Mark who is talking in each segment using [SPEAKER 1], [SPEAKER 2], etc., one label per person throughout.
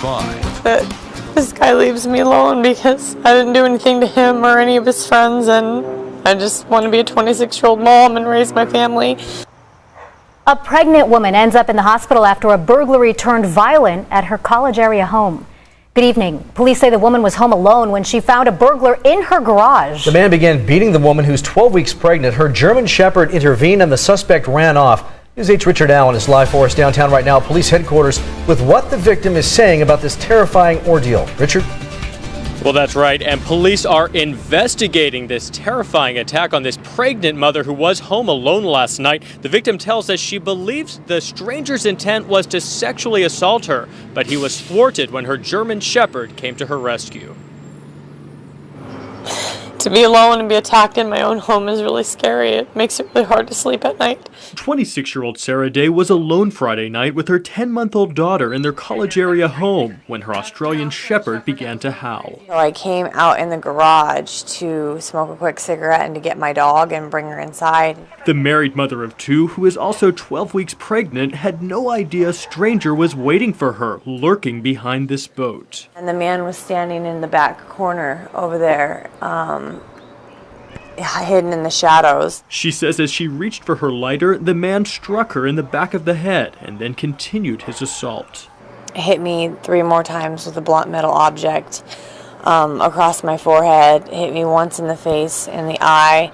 [SPEAKER 1] 5.
[SPEAKER 2] That this guy leaves me alone because I didn't do anything to him or any of his friends, and I just want to be a 26-year-old mom and raise my family.
[SPEAKER 3] A pregnant woman ends up in the hospital after a burglary turned violent at her college area home. Good evening. Police say the woman was home alone when she found a burglar in her garage.
[SPEAKER 4] The man began beating the woman who's 12 weeks pregnant. Her German Shepherd intervened and the suspect ran off. News 8's Richard Allen is live for us downtown right now, police headquarters, with what the victim is saying about this terrifying ordeal. Richard?
[SPEAKER 5] Well, that's right, and police are investigating this terrifying attack on this pregnant mother who was home alone last night. The victim tells us she believes the stranger's intent was to sexually assault her, but he was thwarted when her German Shepherd came to her rescue.
[SPEAKER 2] To be alone and be attacked in my own home is really scary. It makes it really hard to sleep at night.
[SPEAKER 5] 26-year-old Sarah Day was alone Friday night with her 10-month-old daughter in their college area home when her Australian Shepherd began to howl.
[SPEAKER 6] So I came out in the garage to smoke a quick cigarette and to get my dog and bring her inside.
[SPEAKER 5] The married mother of 2, who is also 12 weeks pregnant, had no idea a stranger was waiting for her, lurking behind this boat.
[SPEAKER 6] And the man was standing in the back corner over there, hidden in the shadows.
[SPEAKER 5] She says as she reached for her lighter, the man struck her in the back of the head and then continued his assault.
[SPEAKER 6] Hit me 3 more times with a blunt metal object across my forehead, hit me once in the face, in the eye.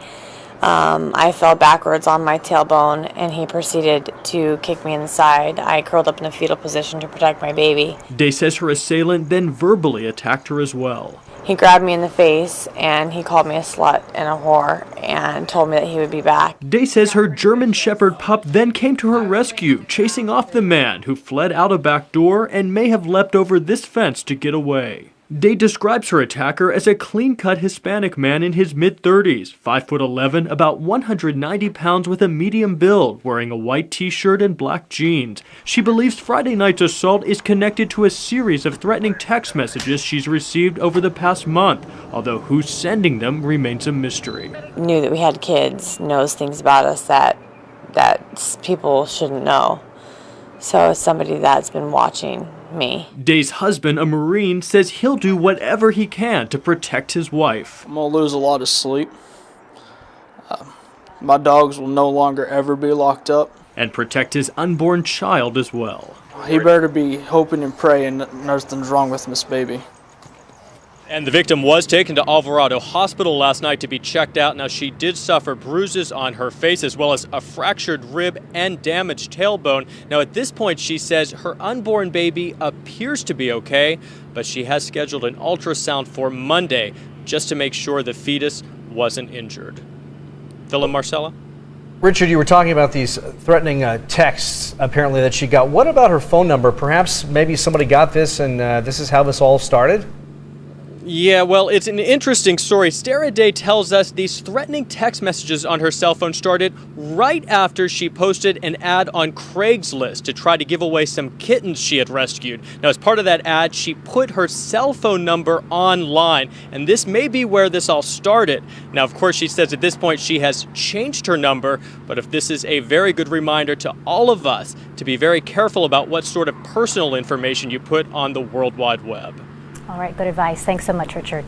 [SPEAKER 6] I fell backwards on my tailbone and he proceeded to kick me in the side. I curled up in a fetal position to protect my baby.
[SPEAKER 5] Day says her assailant then verbally attacked her as well.
[SPEAKER 6] He grabbed me in the face and he called me a slut and a whore and told me that he would be back.
[SPEAKER 5] Day says her German Shepherd pup then came to her rescue, chasing off the man who fled out a back door and may have leapt over this fence to get away. Day describes her attacker as a clean-cut Hispanic man in his mid-30s, 5'11", about 190 pounds with a medium build, wearing a white t-shirt and black jeans. She believes Friday night's assault is connected to a series of threatening text messages she's received over the past month, although who's sending them remains a mystery.
[SPEAKER 6] Knew that we had kids, knows things about us that people shouldn't know. So it's somebody that's been watching me.
[SPEAKER 5] Day's husband, a Marine, says he'll do whatever he can to protect his wife.
[SPEAKER 7] I'm going to lose a lot of sleep. My dogs will no longer ever be locked up.
[SPEAKER 5] And protect his unborn child as well.
[SPEAKER 7] He better be hoping and praying that nothing's wrong with Miss Baby.
[SPEAKER 5] And the victim was taken to Alvarado Hospital last night to be checked out. Now, she did suffer bruises on her face as well as a fractured rib and damaged tailbone. Now, at this point, she says her unborn baby appears to be okay, but she has scheduled an ultrasound for Monday just to make sure the fetus wasn't injured. Phil and Marcella?
[SPEAKER 4] Richard, you were talking about these threatening texts, apparently, that she got. What about her phone number? Perhaps maybe somebody got this and this is how this all started?
[SPEAKER 5] Yeah, well, it's an interesting story. Sarah Day tells us these threatening text messages on her cell phone started right after she posted an ad on Craigslist to try to give away some kittens she had rescued. Now, as part of that ad, she put her cell phone number online, and this may be where this all started. Now, of course, she says at this point she has changed her number, but if this is a very good reminder to all of us to be very careful about what sort of personal information you put on the World Wide Web.
[SPEAKER 3] All right, good advice. Thanks so much, Richard.